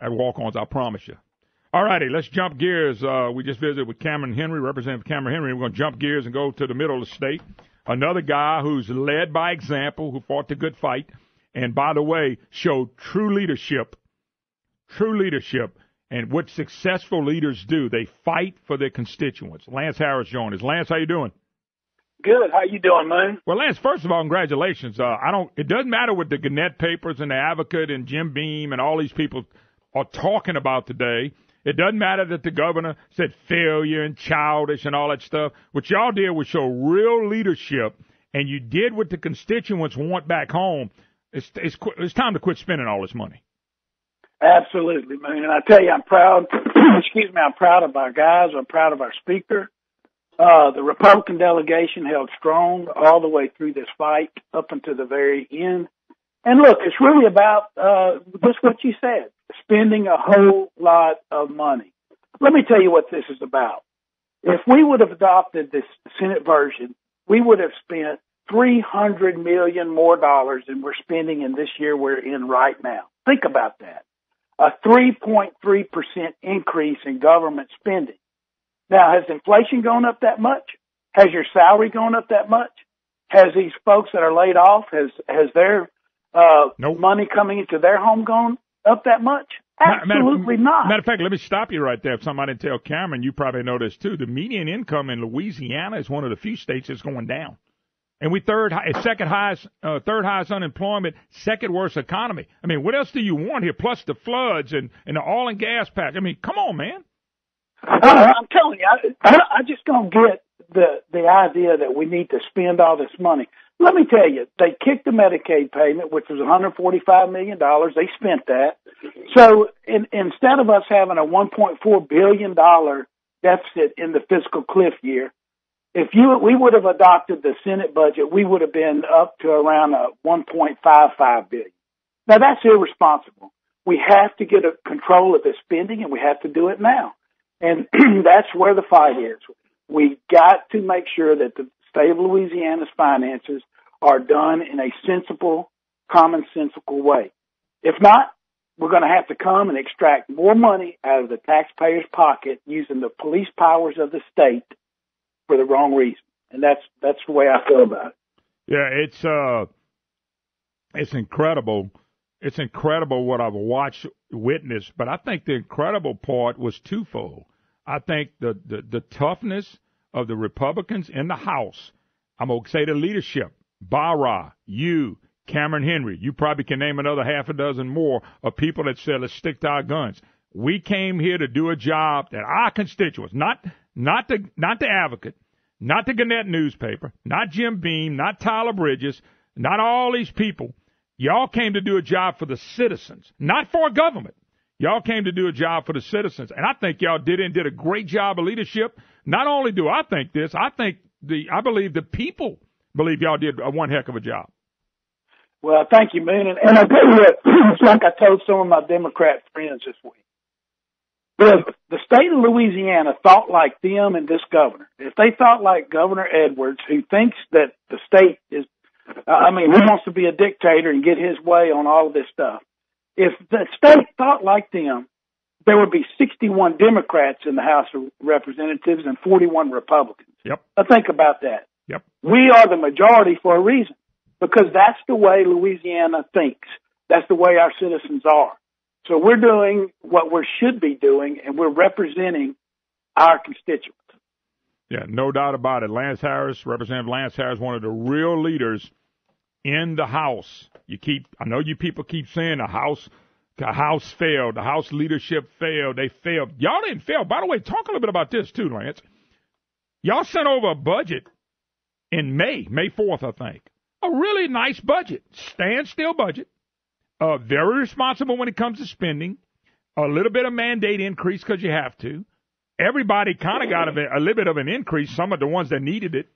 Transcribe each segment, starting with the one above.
at walk-ons, I promise you. All righty, let's jump gears. We just visited with Cameron Henry, Representative Cameron Henry. We're going to jump gears and go to the middle of the state. Another guy who's led by example, who fought the good fight, and, by the way, showed true leadership. And what successful leaders do, they fight for their constituents. Lance Harris joined us. Lance, how you doing? Good. How you doing, man? Well, Lance, first of all, congratulations. It doesn't matter what the Gannett papers and the Advocate and Jim Beam and all these people are talking about today. It doesn't matter that the governor said failure and childish and all that stuff. What y'all did was show real leadership, and you did what the constituents want back home. It's time to quit spending all this money. Absolutely, man. And I tell you, I'm proud. I'm proud of our guys. I'm proud of our speaker. The Republican delegation held strong all the way through this fight up until the very end. And look, it's really about just what you said, spending a whole lot of money. Let me tell you what this is about. If we would have adopted this Senate version, we would have spent $300 million more than we're spending in this year we're in right now. Think about that. A 3.3% increase in government spending. Now, has inflation gone up that much? Has your salary gone up that much? Has these folks that are laid off, has their Nope. money coming into their home gone up that much? Absolutely not. Matter of fact, let me stop you right there. If somebody didn't tell Cameron, you probably know this too. The median income in Louisiana is one of the few states that's going down. And we third highest unemployment, second worst economy. I mean, what else do you want here? Plus the floods and the oil and gas patch. I mean, come on, man. I'm telling you, I just don't get the idea that we need to spend all this money. Let me tell you, they kicked the Medicaid payment, which was $145 million. They spent that. So instead of us having a $1.4 billion deficit in the fiscal cliff year, we would have adopted the Senate budget, we would have been up to around a $1.55 billion. Now that's irresponsible. We have to get a control of the spending, and we have to do it now. And that's where the fight is. We got to make sure that the state of Louisiana's finances are done in a sensible, commonsensical way. If not, we're going to have to come and extract more money out of the taxpayer's pocket using the police powers of the state for the wrong reason. And that's the way I feel about it. Yeah, it's incredible. It's incredible what I've witnessed, but I think the incredible part was twofold. I think the toughness of the Republicans in the House. I'm going to say the leadership, Barra, you, Cameron Henry. You probably can name another half a dozen more of people that said, let's stick to our guns. We came here to do a job that our constituents, not the Advocate, not the Gannett newspaper, not Jim Beam, not Tyler Bridges, not all these people. Y'all came to do a job for the citizens, not for government. Y'all came to do a job for the citizens, and I think y'all did a great job of leadership. Not only do I think this, I believe the people believe y'all did one heck of a job. Well, thank you, man. And I tell you what, it's like I told some of my Democrat friends this week. If the state of Louisiana thought like them and this governor, if they thought like Governor Edwards, who thinks that the state is, he wants to be a dictator and get his way on all of this stuff. If the state thought like them, there would be 61 Democrats in the House of Representatives and 41 Republicans. Yep. Now think about that. Yep. We are the majority for a reason, because that's the way Louisiana thinks. That's the way our citizens are. So we're doing what we should be doing, and we're representing our constituents. Yeah, no doubt about it. Representative Lance Harris, one of the real leaders in the House. I know you people keep saying the House failed, the House leadership failed, they failed. Y'all didn't fail. By the way, talk a little bit about this too, Lance. Y'all sent over a budget in May 4th, I think. A really nice budget, standstill budget, very responsible when it comes to spending, a little bit of mandate increase because you have to. Everybody kind of got a little bit of an increase, some of the ones that needed it.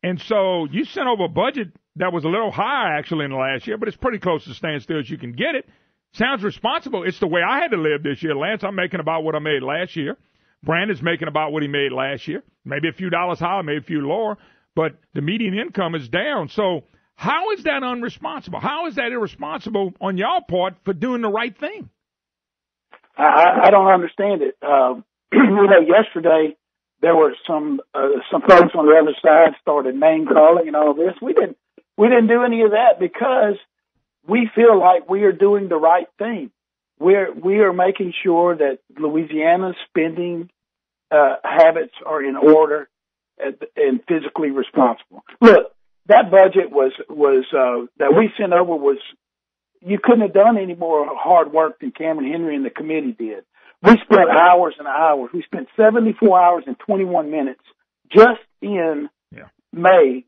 And so you sent over a budget that was a little higher, actually, in the last year, but it's pretty close to standstill as you can get it. Sounds responsible. It's the way I had to live this year, Lance. I'm making about what I made last year. Brandon's making about what he made last year. Maybe a few dollars higher, maybe a few lower, but the median income is down. So how is that unresponsible? How is that irresponsible on y'all part for doing the right thing? I don't understand it. Yesterday there were some folks on the other side started name calling and all this. We didn't do any of that because we feel like we are doing the right thing. We are making sure that Louisiana's spending habits are in order and physically responsible. Look, that budget was that we sent over was, you couldn't have done any more hard work than Cameron Henry and the committee did. We spent hours and hours. We spent 74 hours and 21 minutes just in May,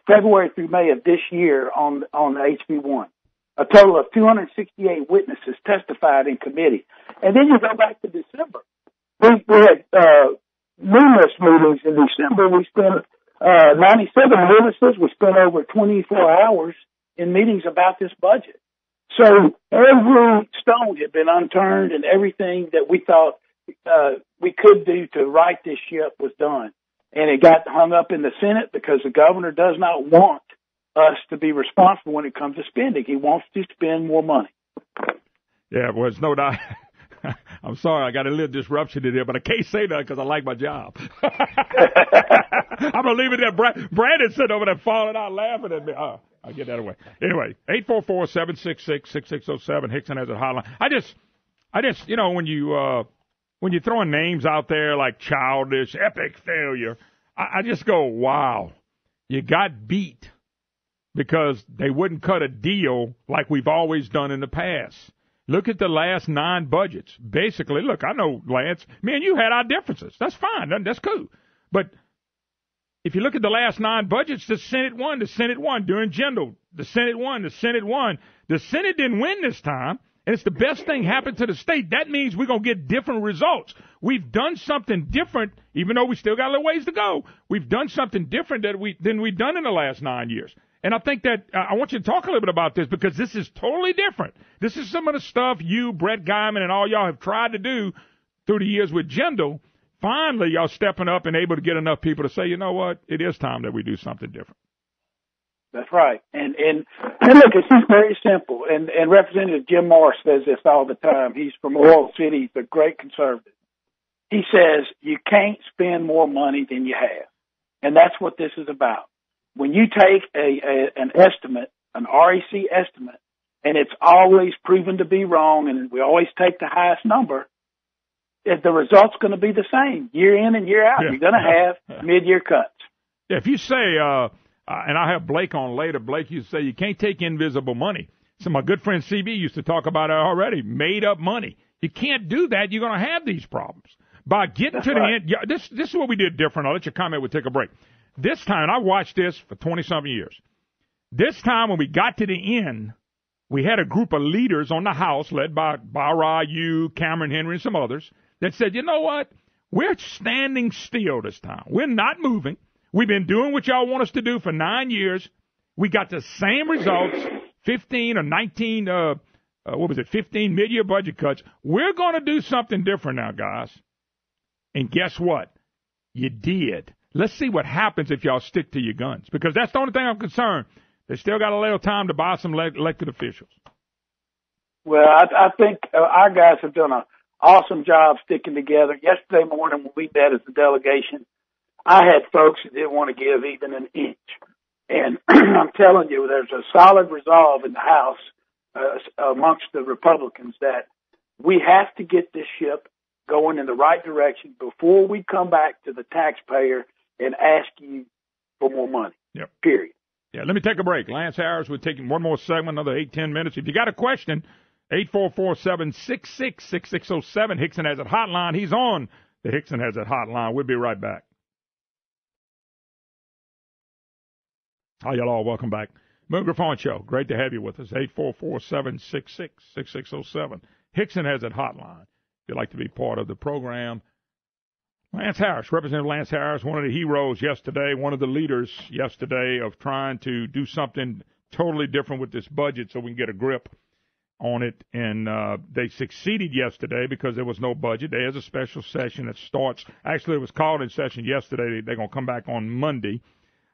February through May of this year on HB1. A total of 268 witnesses testified in committee. And then you go back to December. We had numerous meetings in December. We spent 97 witnesses. We spent over 24 hours in meetings about this budget. So every stone had been unturned, and everything that we thought we could do to right this ship was done. And it got hung up in the Senate because the governor does not want us to be responsible when it comes to spending. He wants to spend more money. Yeah, well, it's no doubt. I'm sorry, I got a little disruption in there, but I can't say that because I like my job. I'm going to leave it there. Brandon's sitting over there falling out laughing at me. I'll get that away. Anyway, 844-766-6607, Hickson has a hotline. I just, when you're throwing names out there like childish, epic failure, I just go, wow, you got beat because they wouldn't cut a deal like we've always done in the past. Look at the last 9 budgets. Basically, look, I know, Lance, me and you had our differences. That's fine. That's cool. But if you look at the last 9 budgets, the Senate won during Jindal. The Senate won. The Senate didn't win this time, and it's the best thing happened to the state. That means we're going to get different results. We've done something different, even though we still got a little ways to go. We've done something different than we've done in the last 9 years. And I think that I want you to talk a little bit about this because this is totally different. This is some of the stuff you, Brett Guyman, and all y'all have tried to do through the years with Jindal. Finally, y'all stepping up and able to get enough people to say, you know what, it is time that we do something different. That's right. And look, it's just very simple. And Representative Jim Morris says this all the time. He's from Oil City. He's a great conservative. He says you can't spend more money than you have. And that's what this is about. When you take an estimate, an REC estimate, and it's always proven to be wrong, and we always take the highest number, the result's going to be the same year in and year out. Yeah. You're going to have mid-year cuts. Yeah, if you say, and I'll have Blake on later, Blake used to say you can't take invisible money. So my good friend CB used to talk about it already, made-up money. You can't do that. You're going to have these problems. By getting That's to right. the end, this is what we did different. I'll let you comment. We'll take a break. This time, and I watched this for 20-something years. This time, when we got to the end, we had a group of leaders on the House, led by Bara, you, Cameron Henry, and some others, that said, you know what? We're standing still this time. We're not moving. We've been doing what y'all want us to do for 9 years. We got the same results, 15 or 19, 15 mid-year budget cuts. We're going to do something different now, guys. And guess what? You did. Let's see what happens if y'all stick to your guns, because that's the only thing I'm concerned. They still got a little time to buy some elected officials. Well, I think our guys have done an awesome job sticking together. Yesterday morning when we met as a delegation, I had folks that didn't want to give even an inch. And I'm telling you, there's a solid resolve in the House amongst the Republicans that we have to get this ship going in the right direction before we come back to the taxpayer and ask you for more money. Yep. Period. Yeah, let me take a break. Lance Harris, we're taking one more segment, another 8-10 minutes. If you got a question, 844-766-6607. Hickson has it hotline. He's on the Hickson has it hotline. We'll be right back. Hi, y'all all. Welcome back. Griffon Show. Great to have you with us. 844-766-6607. Hickson has it hotline. If you'd like to be part of the program. Lance Harris, Representative Lance Harris, one of the heroes yesterday, one of the leaders yesterday of trying to do something totally different with this budget so we can get a grip on it. And they succeeded yesterday because there was no budget. There's a special session that starts. Actually, it was called in session yesterday. They're going to come back on Monday.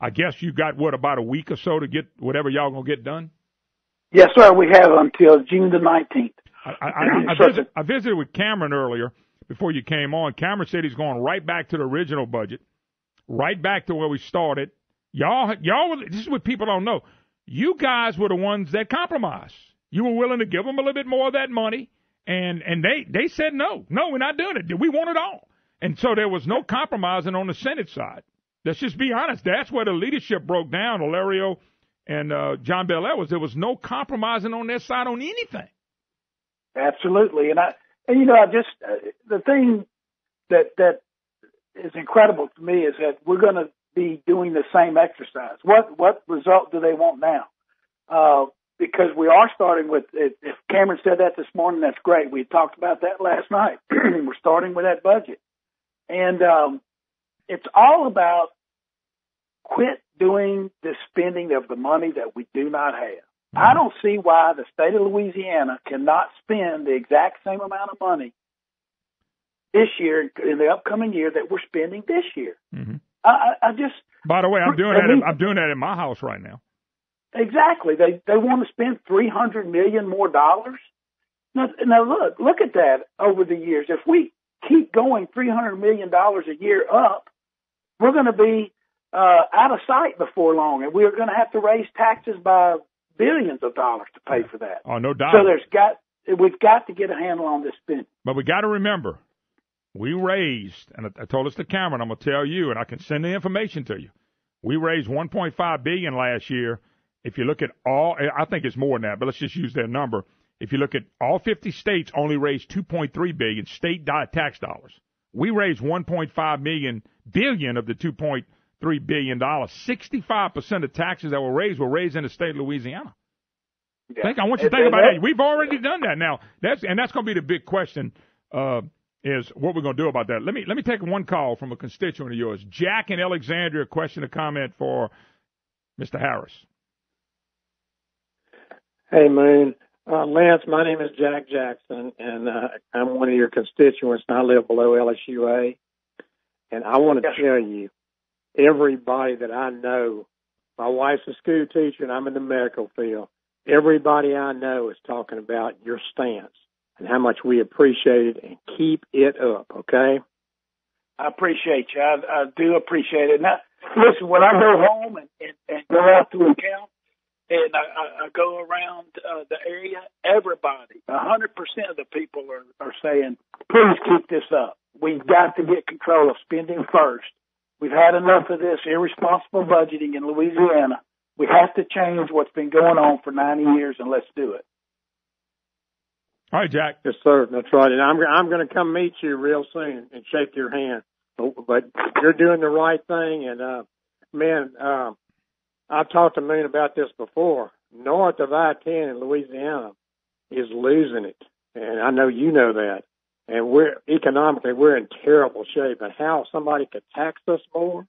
I guess you got, about a week or so to get whatever y'all going to get done? Yes, sir. We have until June the 19th. I visited with Cameron earlier before you came on. Cameron said he's going right back to the original budget, right back to where we started. Y'all, this is what people don't know. You guys were the ones that compromised. You were willing to give them a little bit more of that money, and they said no, we're not doing it. We want it all. And so there was no compromising on the Senate side. Let's just be honest. That's where the leadership broke down, Hilario and John Bel Air. There was no compromising on their side on anything. Absolutely. The thing that is incredible to me is that we're going to be doing the same exercise. What result do they want now? Because we are starting with, if Cameron said that this morning, that's great. We talked about that last night. We're starting with that budget. And it's all about quit doing the spending of the money that we do not have. I don't see why the state of Louisiana cannot spend the exact same amount of money this year, in the upcoming year, that we're spending this year. Mm-hmm. I just. By the way, I'm doing that in my house right now. Exactly. They want to spend $300 million more dollars. Now look at that over the years. If we keep going $300 million a year up, we're going to be out of sight before long, and we're going to have to raise taxes by billions of dollars to pay for that. Oh, no doubt. So we've got to get a handle on this spending. But we got to remember, we raised, and I told this to Cameron, I'm going to tell you, and I can send the information to you. We raised $1.5 billion last year. If you look at all, I think it's more than that, but let's just use that number. If you look at all 50 states, only raised $2.3 billion state tax dollars. We raised $1.5 billion of the $2.3 billion. 65% of taxes that were raised in the state of Louisiana. Yeah. I want you to think about that. We've already done that. Now, that's going to be the big question. Is what we're going to do about that. Let me take one call from a constituent of yours. Jack in Alexandria, question or comment for Mr. Harris. Hey, Moon. Lance, my name is Jack Jackson, and I'm one of your constituents, and I live below LSUA. And I want to tell you, everybody that I know, my wife's a school teacher, and I'm in the medical field, everybody I know is talking about your stance and how much we appreciate it, and keep it up, okay? I appreciate you. I do appreciate it. Now, listen, when I go home and go out to a camp and I go around the area, everybody, 100% of the people are saying, please keep this up. We've got to get control of spending first. We've had enough of this irresponsible budgeting in Louisiana. We have to change what's been going on for 90 years, and let's do it. All right, Jack. Yes, sir. That's right. And I'm going to come meet you real soon and shake your hand. But you're doing the right thing. And, man, I've talked to Moon about this before. North of I-10 in Louisiana is losing it. And I know you know that. And we're in terrible shape. And how somebody could tax us more,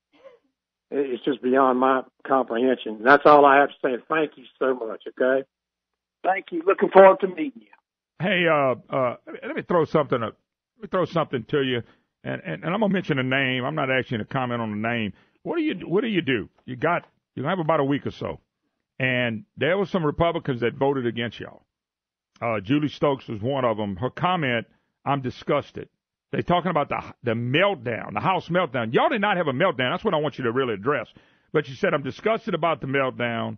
it's just beyond my comprehension. And that's all I have to say. Thank you so much, okay? Thank you. Looking forward to meeting you. Hey, let me throw something to you, and I'm gonna mention a name. I'm not asking you to comment on the name. What do you do? You have about a week or so, and there were some Republicans that voted against y'all. Julie Stokes was one of them. Her comment, I'm disgusted. They're talking about the meltdown, the House meltdown. Y'all did not have a meltdown. That's what I want you to really address. But she said, I'm disgusted about the meltdown,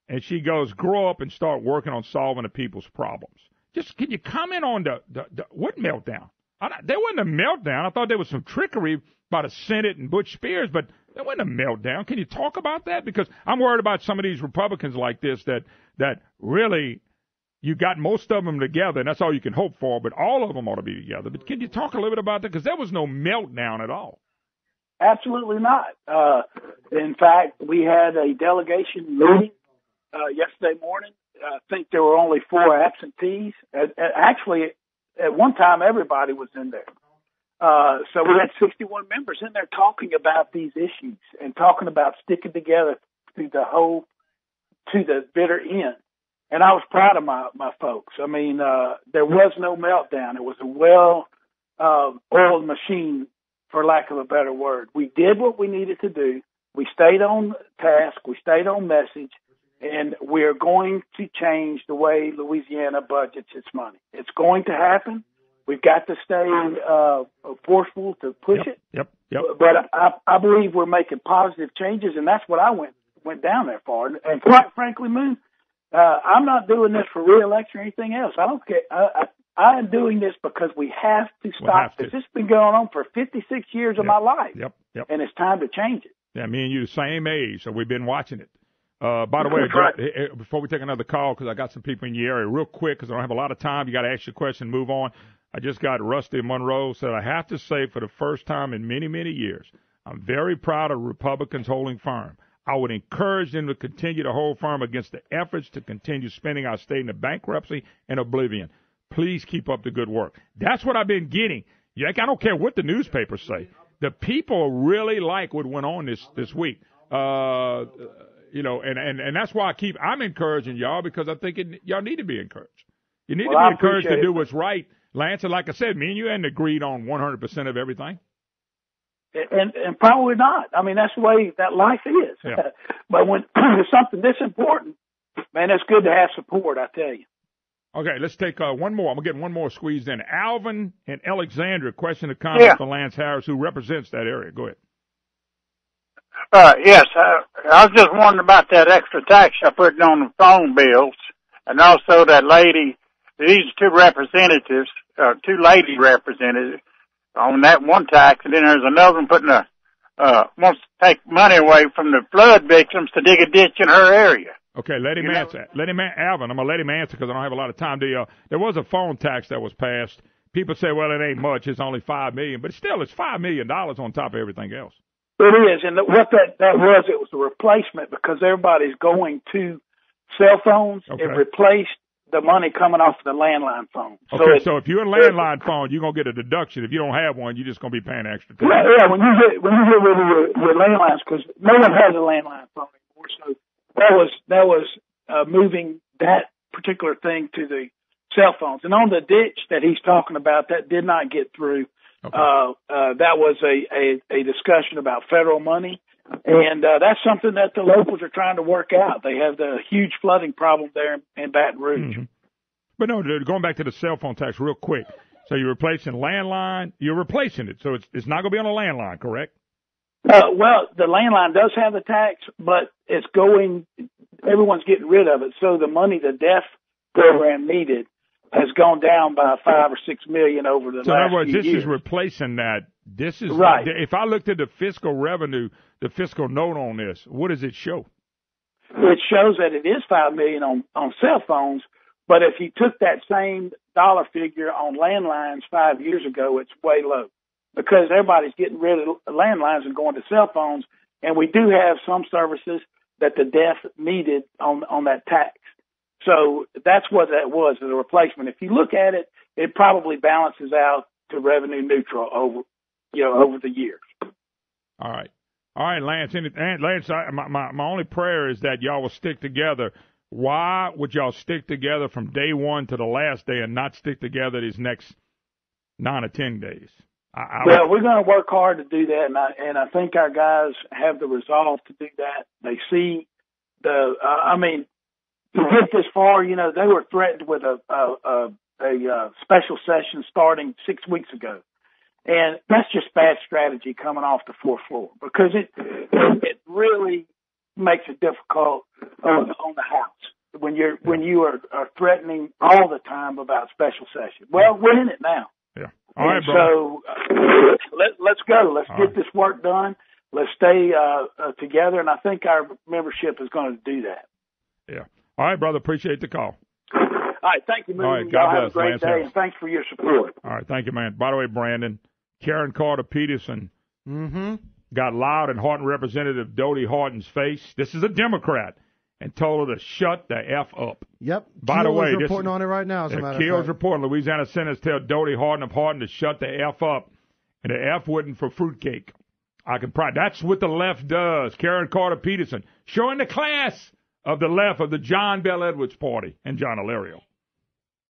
and she goes, grow up and start working on solving the people's problems. Just can you comment on the what meltdown? There wasn't a meltdown. I thought there was some trickery by the Senate and Butch Spears, but there wasn't a meltdown. Can you talk about that? Because I'm worried about some of these Republicans like this that really you got most of them together, and that's all you can hope for, but all of them ought to be together. But can you talk a little bit about that? Because there was no meltdown at all. Absolutely not. In fact, we had a delegation meeting yesterday morning. I think there were only 4 absentees. Actually, at one time, everybody was in there. So we had 61 members in there talking about these issues and talking about sticking together to the bitter end. And I was proud of my folks. I mean, there was no meltdown. It was a well-oiled machine, for lack of a better word. We did what we needed to do. We stayed on task. We stayed on message. and we're going to change the way Louisiana budgets its money. It's going to happen. We've got to stay forceful to push it. Yep. But I believe we're making positive changes, and that's what I went down there for. And quite frankly, Moon, I'm not doing this for re-election or anything else. I don't care. I am doing this because we have to stop this. This has been going on for 56 years of my life. Yep. And it's time to change it. Yeah, me and you the same age, so we've been watching it. By the way, before we take another call, because I got some people in your area, real quick, because I don't have a lot of time. You got to ask your question, move on. I just got Rusty Monroe said, I have to say for the first time in many, many years, I'm very proud of Republicans holding firm. I would encourage them to continue to hold firm against the efforts to continue spending our state into bankruptcy and oblivion. Please keep up the good work. That's what I've been getting. I don't care what the newspapers say. The people really like what went on this week. And that's why I'm encouraging y'all, because I think y'all need to be encouraged. You need to be encouraged to do what's right. Lance, and like I said, me and you hadn't agreed on 100% of everything. And probably not. I mean, that's the way that life is. Yeah. But when there's something this important, man, it's good to have support, I tell you. Okay, let's take one more. I'm going to get one more squeezed in. Alvin and Alexandria, question or comment for Lance Harris, who represents that area. Go ahead. Yes, I was just wondering about that extra tax I put on the phone bills, and also that lady, these two representatives, two lady representatives on that one tax, and then there's another one putting wants to take money away from the flood victims to dig a ditch in her area. Okay, let him answer. Alvin, I'm going to let him answer because I don't have a lot of time. There was a phone tax that was passed. People say, well, it ain't much. It's only $5 million. But still, it's $5 million on top of everything else. It is. And what that was, it was a replacement because everybody's going to cell phones. Okay. It replaced the money coming off the landline phone. Okay, so if you're a landline phone, you're going to get a deduction. If you don't have one, you're just going to be paying extra tax. Yeah, when you get rid of your landlines, because no one has a landline phone anymore. So that was moving that particular thing to the cell phones. And on the ditch that he's talking about, that did not get through. Okay. That was a discussion about federal money. And that's something that the locals are trying to work out. They have the huge flooding problem there in Baton Rouge. Mm-hmm. But no, going back to the cell phone tax real quick. So you're replacing landline. You're replacing it. So it's not going to be on a landline, correct? Well, the landline does have the tax, but everyone's getting rid of it. So the money the deaf program needed has gone down by $5 or $6 million over the last few years. So in other words, this is replacing that. This is right. If I looked at the fiscal revenue, the fiscal note on this, what does it show? It shows that it is $5 million on cell phones, but if you took that same dollar figure on landlines 5 years ago, it's way low because everybody's getting rid of landlines and going to cell phones, and we do have some services that the deaf needed on that tax. So that's what that was, as a replacement. If you look at it, it probably balances out to revenue neutral over the years. All right, Lance. Lance, my only prayer is that y'all will stick together. Why would y'all stick together from day one to the last day and not stick together these next 9 or 10 days? We're going to work hard to do that, and I think our guys have the resolve to do that. They see to get this far, they were threatened with a special session starting 6 weeks ago. And that's just bad strategy coming off the fourth floor because it really makes it difficult on the House when you are threatening all the time about special session. Well, we're in it now. Yeah. All right, bro. So let's go. Let's get this work done. Let's stay together, and I think our membership is going to do that. Yeah. All right, brother. Appreciate the call. All right. Thank you, man. All right. God bless. Have a great day, and thanks for your support. All right. Thank you, man. By the way, Brandon, Karen Carter Peterson got loud in Houghton Representative Dodie Houghton's face. This is a Democrat, and told her to shut the F up. Yep. By the way, reporting on it right now. Keel's reporting. Louisiana Senators tell Dodie Houghton of Houghton to shut the F up, and the F wasn't for fruitcake. That's what the left does. Karen Carter Peterson showing the class of the left of the John Bel Edwards Party and John Alario.